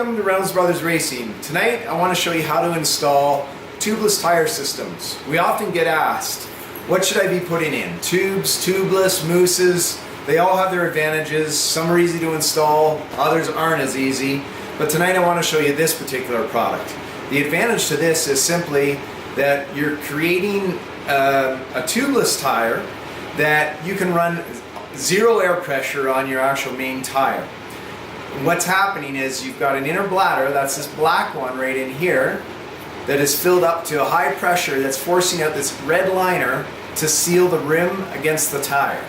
Welcome to Reynolds Brothers Racing. Tonight I want to show you how to install tubeless tire systems. We often get asked, what should I be putting in? Tubes, tubeless, mooses, they all have their advantages. Some are easy to install, others aren't as easy. But tonight I want to show you this particular product. The advantage to this is simply that you're creating a tubeless tire that you can run zero air pressure on your actual main tire. What's happening is you've got an inner bladder, that's this black one right in here, that is filled up to a high pressure that's forcing out this red liner to seal the rim against the tire.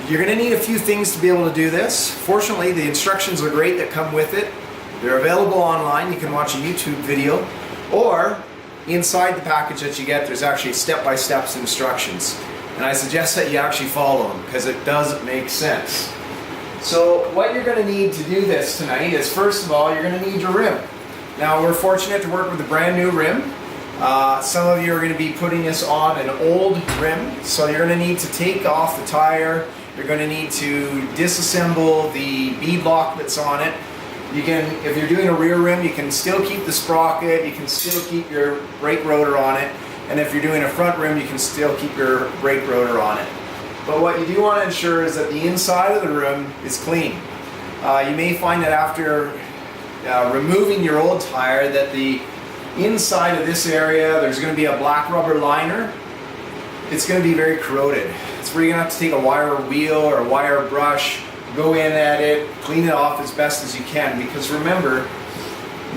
You're going to need a few things to be able to do this. Fortunately, the instructions are great that come with it. They're available online. You can watch a YouTube video, or inside the package that you get, there's actually step-by-step instructions. And I suggest that you actually follow them because it does make sense. So what you're going to need to do this tonight is, first of all, you're going to need your rim. Now, we're fortunate to work with a brand new rim. Some of you are going to be putting this on an old rim, so you're going to need to take off the tire. You're going to need to disassemble the bead lock that's on it. You can, if you're doing a rear rim, you can still keep the sprocket, you can still keep your brake rotor on it, and if you're doing a front rim, you can still keep your brake rotor on it. But what you do want to ensure is that the inside of the rim is clean. You may find that after removing your old tire that the inside of this area, there's going to be a black rubber liner. It's going to be very corroded. It's where you're going to have to take a wire wheel or a wire brush, go in at it, clean it off as best as you can, because remember,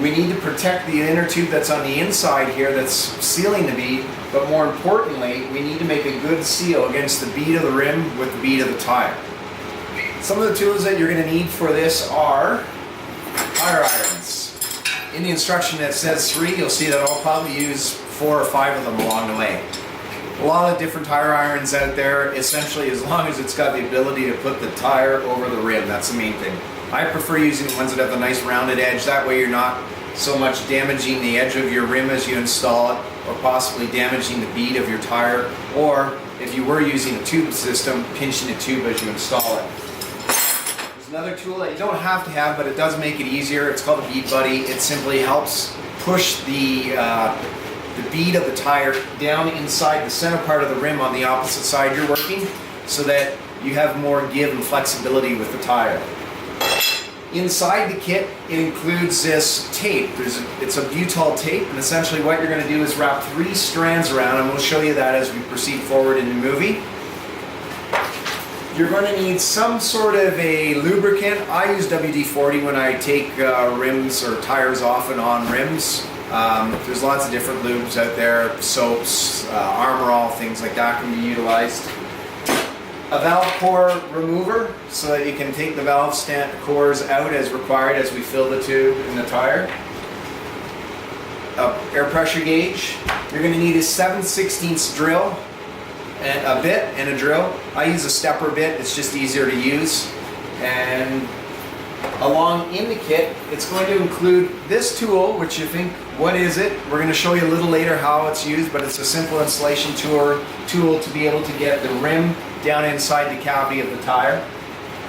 we need to protect the inner tube that's on the inside here that's sealing the bead, but more importantly, we need to make a good seal against the bead of the rim with the bead of the tire. Some of the tools that you're going to need for this are tire irons. In the instruction that says 3, you'll see that I'll probably use 4 or 5 of them along the way. A lot of different tire irons out there, essentially as long as it's got the ability to put the tire over the rim, that's the main thing. I prefer using ones that have a nice rounded edge, that way you're not so much damaging the edge of your rim as you install it, or possibly damaging the bead of your tire, or if you were using a tube system, pinching the tube as you install it. There's another tool that you don't have to have, but it does make it easier. It's called a bead buddy. It simply helps push the bead of the tire down inside the center part of the rim on the opposite side you're working, so that you have more give and flexibility with the tire. Inside the kit, it includes this tape. It's a butyl tape, and essentially what you're going to do is wrap 3 strands around, and we'll show you that as we proceed forward in the movie. You're going to need some sort of a lubricant. I use WD-40 when I take rims or tires off and on rims. There's lots of different lubes out there, soaps, Armor All, things like that can be utilized. A valve core remover, so that you can take the valve cores out as required as we fill the tube in the tire. A air pressure gauge. You're going to need a 7/16 drill, and a bit and a drill. I use a stepper bit, it's just easier to use. And along in the kit, it's going to include this tool, which you think, what is it? We're going to show you a little later how it's used, but it's a simple installation tool to be able to get the rim down inside the cavity of the tire.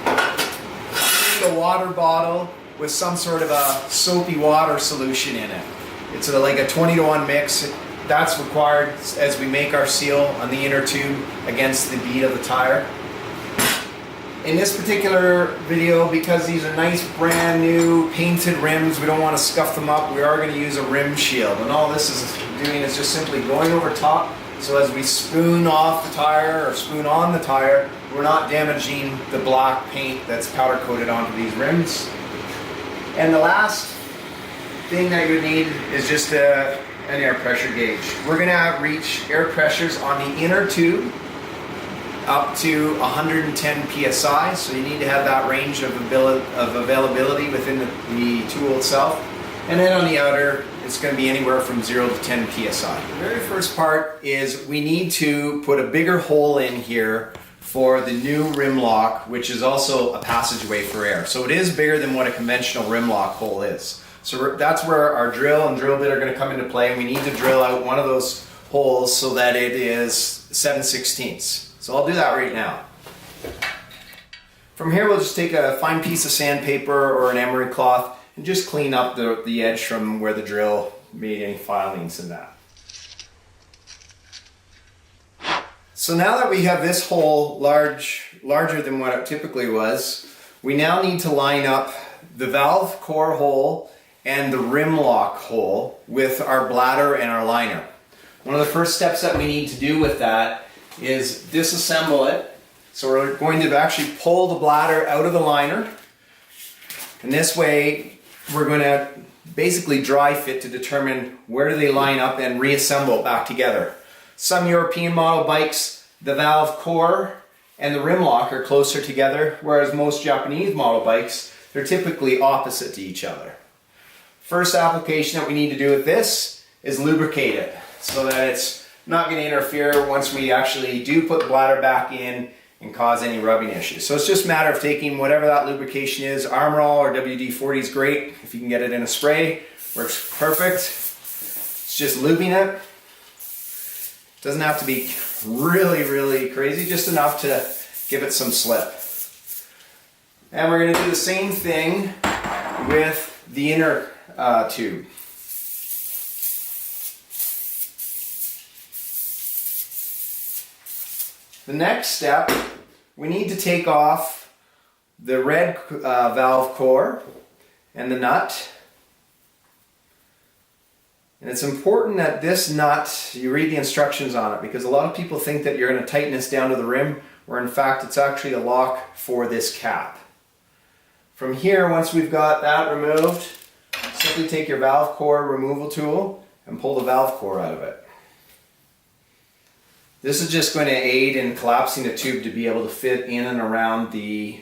You need a water bottle with some sort of a soapy water solution in it. It's like a 20-to-1 mix. That's required as we make our seal on the inner tube against the bead of the tire. In this particular video, because these are nice brand new painted rims, we don't want to scuff them up, we are going to use a rim shield. And all this is doing is just simply going over top, so as we spoon off the tire or spoon on the tire, we're not damaging the black paint that's powder coated onto these rims. And the last thing that you need is just an air pressure gauge. We're going to reach air pressures on the inner tube up to 110 psi, so you need to have that range of availability within the tool itself. And then on the outer, it's going to be anywhere from 0 to 10 psi. The very first part is we need to put a bigger hole in here for the new rim lock, which is also a passageway for air. So it is bigger than what a conventional rim lock hole is. So that's where our drill and drill bit are going to come into play, and we need to drill out one of those holes so that it is 7/16. So I'll do that right now. From here we'll just take a fine piece of sandpaper or an emery cloth and just clean up the edge from where the drill made any filings in that. So now that we have this hole larger than what it typically was, we now need to line up the valve core hole and the rim lock hole with our bladder and our liner. One of the first steps that we need to do with that is disassemble it. So we're going to actually pull the bladder out of the liner, and this way we're going to basically dry fit to determine where do they line up and reassemble back together. Some European model bikes, the valve core and the rim lock are closer together, whereas most Japanese model bikes, they're typically opposite to each other. First application that we need to do with this is lubricate it so that it's not going to interfere once we actually do put the bladder back in and cause any rubbing issues. So it's just a matter of taking whatever that lubrication is. Armor All or WD-40 is great if you can get it in a spray. Works perfect. It's just lubing it. Doesn't have to be really crazy, just enough to give it some slip. And we're going to do the same thing with the inner tube. The next step, we need to take off the red valve core and the nut. And it's important that this nut, you read the instructions on it, because a lot of people think that you're going to tighten this down to the rim, where in fact it's actually a lock for this cap. From here, once we've got that removed, simply take your valve core removal tool and pull the valve core out of it. This is just going to aid in collapsing the tube to be able to fit in and around the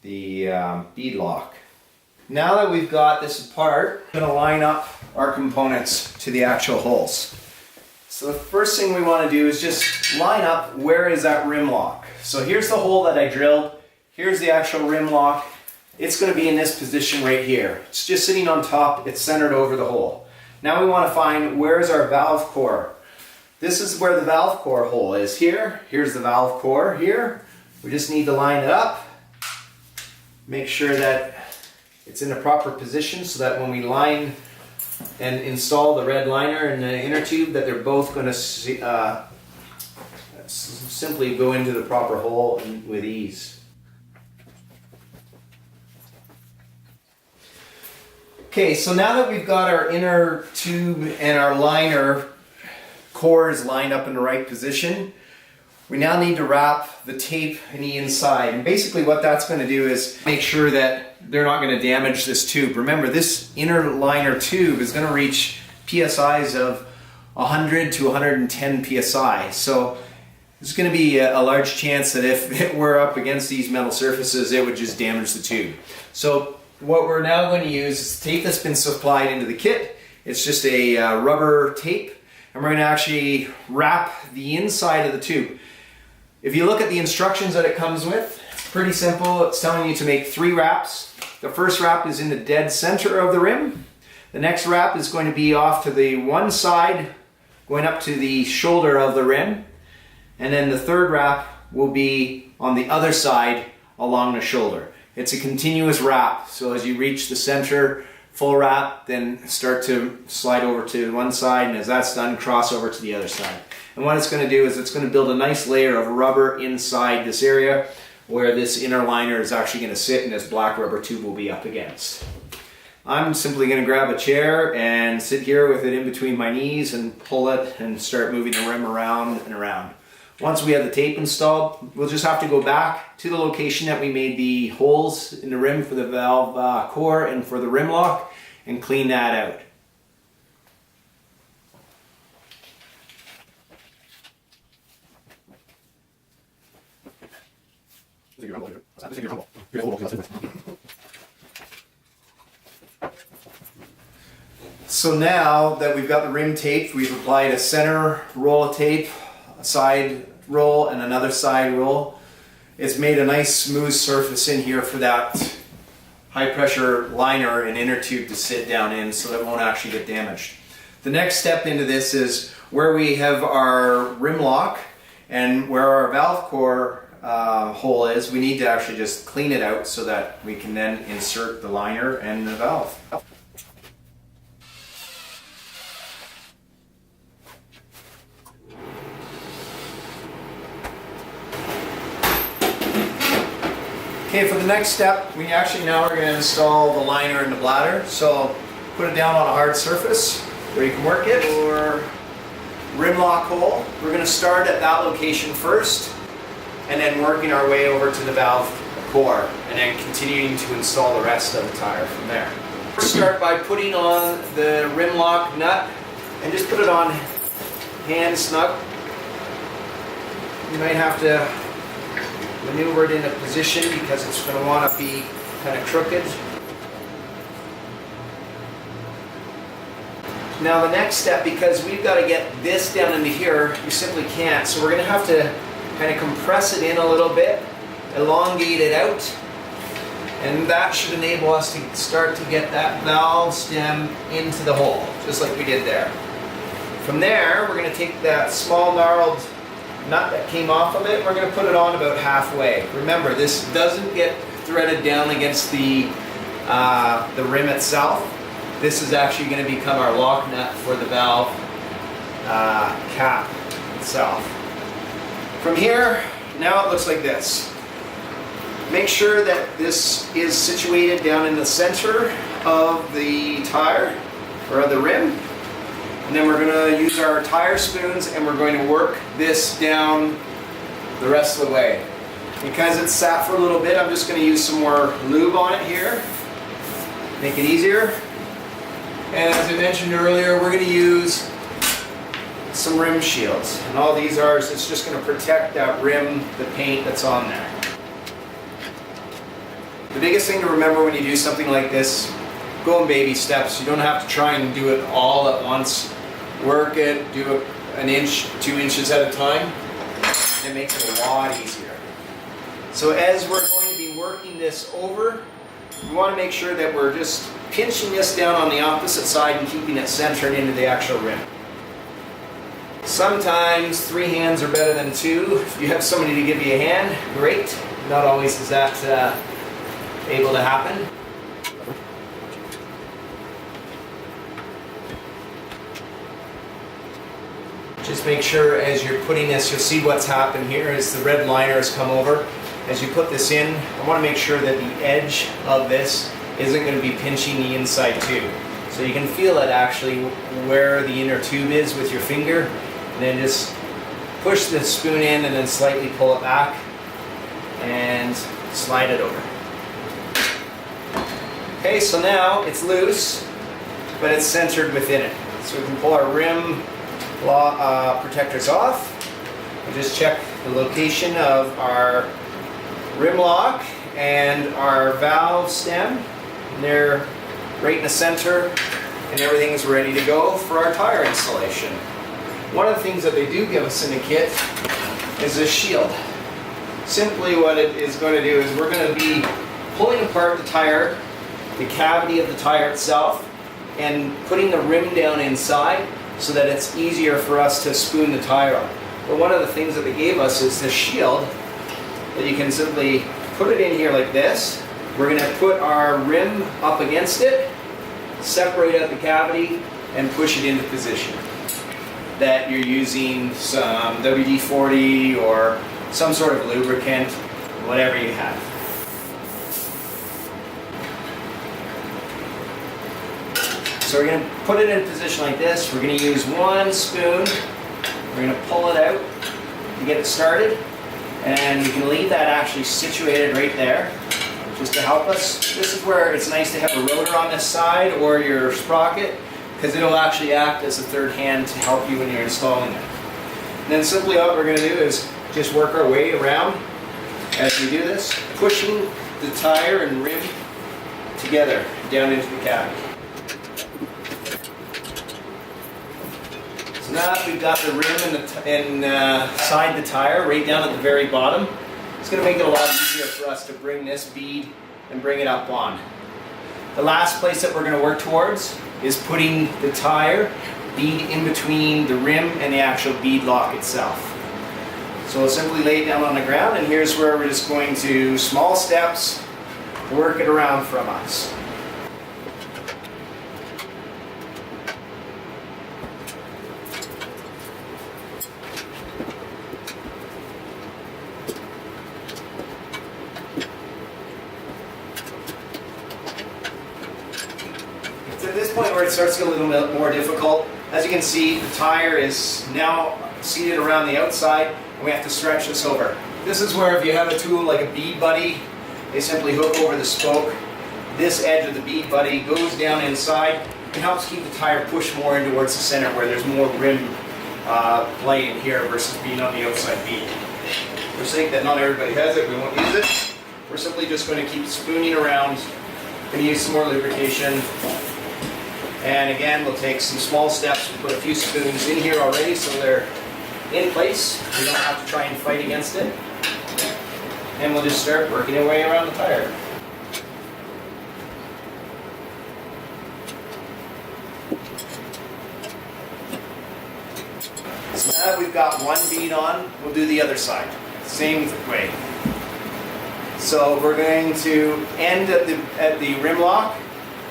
bead lock. Now that we've got this apart, we're going to line up our components to the actual holes. So the first thing we want to do is just line up where is that rim lock. So here's the hole that I drilled. Here's the actual rim lock. It's going to be in this position right here. It's just sitting on top. It's centered over the hole. Now we want to find where's our valve core. This is where the valve core hole is here. Here's the valve core here. We just need to line it up. Make sure that it's in the proper position so that when we line and install the red liner and the inner tube, that they're both going to simply go into the proper hole with ease. Okay, so now that we've got our inner tube and our liner cores lined up in the right position, we now need to wrap the tape in the inside. And basically what that's going to do is make sure that they're not going to damage this tube. Remember, this inner liner tube is going to reach PSIs of 100 to 110 PSI. So there's going to be a large chance that if it were up against these metal surfaces, it would just damage the tube. So what we're now going to use is tape that's been supplied into the kit. It's just a rubber tape, and we're going to actually wrap the inside of the tube. If you look at the instructions that it comes with, it's pretty simple. It's telling you to make 3 wraps. The first wrap is in the dead center of the rim. The next wrap is going to be off to the one side, going up to the shoulder of the rim. And then the third wrap will be on the other side along the shoulder. It's a continuous wrap, so as you reach the center, full wrap, then start to slide over to one side, and as that's done, cross over to the other side. And what it's going to do is it's going to build a nice layer of rubber inside this area where this inner liner is actually going to sit and this black rubber tube will be up against. I'm simply going to grab a chair and sit here with it in between my knees and pull it and start moving the rim around and around. Once we have the tape installed, we'll just have to go back to the location that we made the holes in the rim for the valve core and for the rim lock and clean that out. So now that we've got the rim taped, we've applied a center roll of tape, a side roll, and another side roll. It's made a nice smooth surface in here for that high pressure liner and inner tube to sit down in so that it won't actually get damaged. The next step into this is where we have our rim lock and where our valve core hole is, we need to actually just clean it out so that we can then insert the liner and the valve. Okay, for the next step, we actually now are going to install the liner and the bladder. So put it down on a hard surface where you can work it, or rim lock hole. We're going to start at that location first, and then working our way over to the valve core, and then continuing to install the rest of the tire from there. We'll start by putting on the rim lock nut, and just put it on hand snug. You might have to maneuver it into position because it's going to want to be kind of crooked. Now the next step, because we've got to get this down into here, you simply can't. So we're going to have to kind of compress it in a little bit, elongate it out, and that should enable us to start to get that valve stem into the hole, just like we did there. From there, we're going to take that small gnarled nut that came off of it, we're going to put it on about halfway. Remember, this doesn't get threaded down against the rim itself. This is actually going to become our lock nut for the valve cap itself. From here, now it looks like this. Make sure that this is situated down in the center of the tire, or of the rim. And then we're going to use our tire spoons and we're going to work this down the rest of the way. Because it's sat for a little bit, I'm just going to use some more lube on it here. Make it easier. And as I mentioned earlier, we're going to use some rim shields. And all these are, it's just going to protect that rim, the paint that's on there. The biggest thing to remember when you do something like this, go in baby steps. You don't have to try and do it all at once. Work it, do an inch, 2 inches at a time. It makes it a lot easier. So as we're going to be working this over, we want to make sure that we're just pinching this down on the opposite side and keeping it centered into the actual rim. Sometimes 3 hands are better than 2. If you have somebody to give you a hand, great. Not always is that able to happen. Just make sure as you're putting this, you'll see what's happened here is the red liner has come over. As you put this in, I want to make sure that the edge of this isn't going to be pinching the inside too. So you can feel it actually where the inner tube is with your finger, and then just push the spoon in and then slightly pull it back and slide it over. Okay, so now it's loose, but it's centered within it. So we can pull our rim protectors off and just check the location of our rim lock and our valve stem. And they're right in the center, and everything's ready to go for our tire installation. One of the things that they do give us in the kit is a shield. Simply what it is going to do is we're going to be pulling apart the tire, the cavity of the tire itself, and putting the rim down inside so that it's easier for us to spoon the tire on. But one of the things that they gave us is this shield that you can simply put it in here like this. We're going to put our rim up against it, separate out the cavity, and push it into position. That you're using some WD-40 or some sort of lubricant, whatever you have. So we're going to put it in a position like this. We're going to use one spoon. We're going to pull it out to get it started. And you can leave that actually situated right there just to help us. This is where it's nice to have a rotor on this side or your sprocket, because it'll actually act as a third hand to help you when you're installing it. And then simply what we're going to do is just work our way around as we do this, pushing the tire and rim together down into the cavity. So now that we've got the rim inside the tire, right down at the very bottom, it's going to make it a lot easier for us to bring this bead and bring it up on. The last place that we're going to work towards is putting the tire bead in between the rim and the actual bead lock itself. So we'll simply lay it down on the ground, and here's where we're just going to, small steps, work it around from us. It's at this point where it starts to get a little bit more difficult. As you can see, the tire is now seated around the outside, and we have to stretch this over. This is where if you have a tool like a bead buddy, they simply hook over the spoke. This edge of the bead buddy goes down inside. It helps keep the tire pushed more in towards the center where there's more rim play in here versus being on the outside bead. For sake that not everybody has it, we won't use it. We're simply just going to keep spooning around. Going to use some more lubrication. And again, we'll take some small steps. We'll put a few spoons in here already so they're in place. We don't have to try and fight against it. And we'll just start working our way around the tire. So now that we've got one bead on, we'll do the other side. Same way. So we're going to end at the rim lock.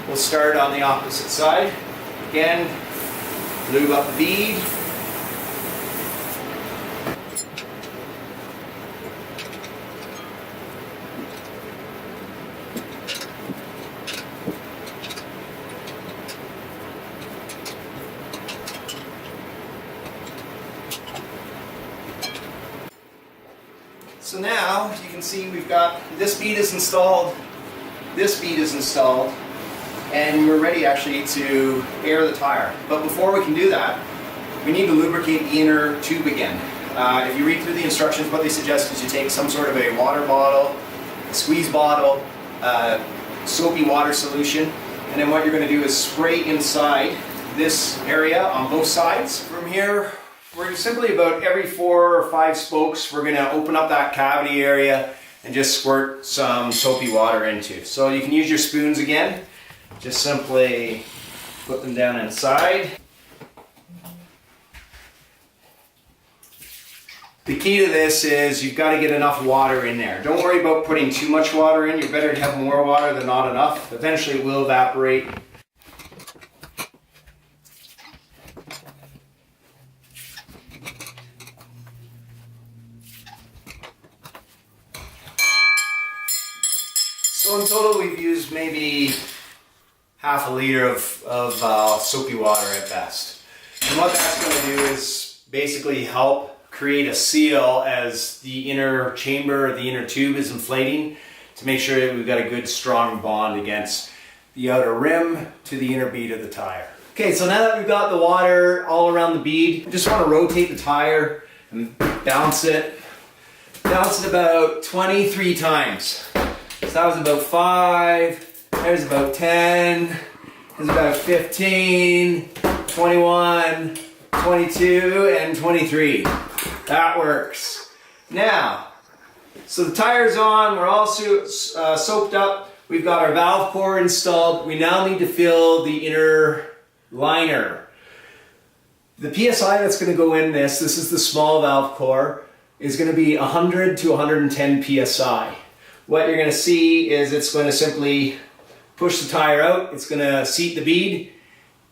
We'll start on the opposite side. Again, lube up the bead. So now you can see we've got this bead is installed, this bead is installed, and we're ready actually to air the tire. But before we can do that, we need to lubricate the inner tube again. If you read through the instructions, what they suggest is you take some sort of a water bottle, a squeeze bottle, soapy water solution, and then what you're going to do is spray inside this area on both sides. From here, we're simply about every 4 or 5 spokes, we're going to open up that cavity area and just squirt some soapy water into. So you can use your spoons again. Just simply put them down inside. The key to this is you've got to get enough water in there. Don't worry about putting too much water in. You're better to have more water than not enough. Eventually it will evaporate. So in total we've used maybe half a liter of soapy water at best. And what that's going to do is basically help create a seal as the inner chamber, the inner tube is inflating to make sure that we've got a good strong bond against the outer rim to the inner bead of the tire. Okay, so now that we've got the water all around the bead, I just want to rotate the tire and bounce it about 23 times. So that was about 5, there's about 10, there's about 15, 21, 22, and 23. That works. Now, so the tire's on, we're all soaped up, we've got our valve core installed, we now need to fill the inner liner. The PSI that's going to go in this is the small valve core, is going to be 100 to 110 PSI. What you're going to see is it's going to simply push the tire out, it's going to seat the bead,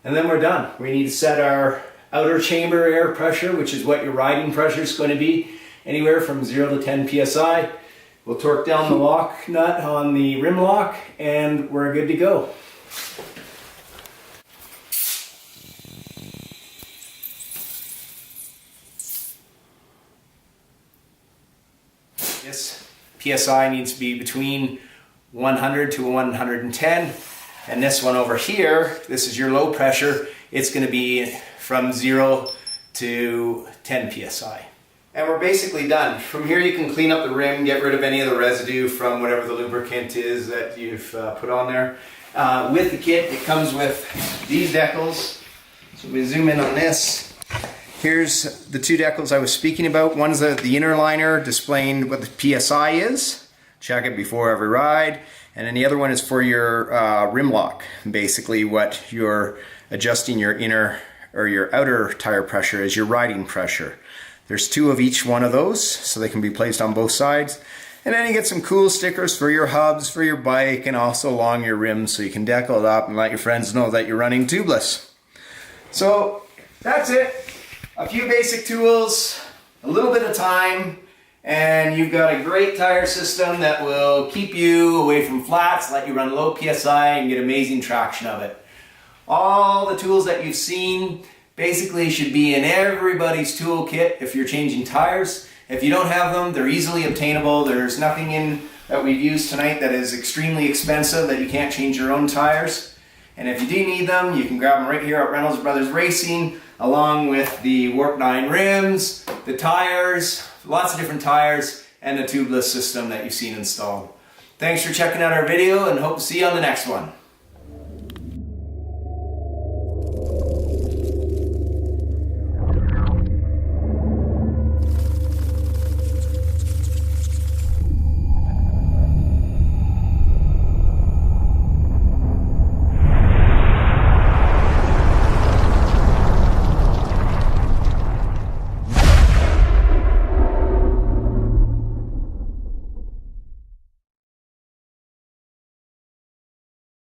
and then we're done. We need to set our outer chamber air pressure, which is what your riding pressure is going to be, anywhere from 0 to 10 PSI. We'll torque down the lock nut on the rim lock, and we're good to go. This PSI needs to be between 100 to 110, and this one over here, this is your low pressure, it's going to be from 0 to 10 PSI. And we're basically done. From here you can clean up the rim, get rid of any of the residue from whatever the lubricant is that you've put on there. With the kit, it comes with these decals. So we zoom in on this. Here's the 2 decals I was speaking about. One's the inner liner displaying what the PSI is. Check it before every ride. And then the other one is for your rim lock. Basically what you're adjusting your inner or your outer tire pressure is your riding pressure. There's 2 of each one of those, so they can be placed on both sides. And then you get some cool stickers for your hubs, for your bike, and also along your rims, so you can decal it up and let your friends know that you're running tubeless. So that's it. A few basic tools, a little bit of time, and you've got a great tire system that will keep you away from flats, let you run low PSI and get amazing traction of it. All the tools that you've seen basically should be in everybody's toolkit if you're changing tires. If you don't have them, they're easily obtainable. There's nothing in that we've used tonight that is extremely expensive that you can't change your own tires. And if you do need them, you can grab them right here at Reynolds Brothers Racing, along with the Warp 9 rims, the tires, lots of different tires, and the tubeless system that you've seen installed. Thanks for checking out our video, and hope to see you on the next one.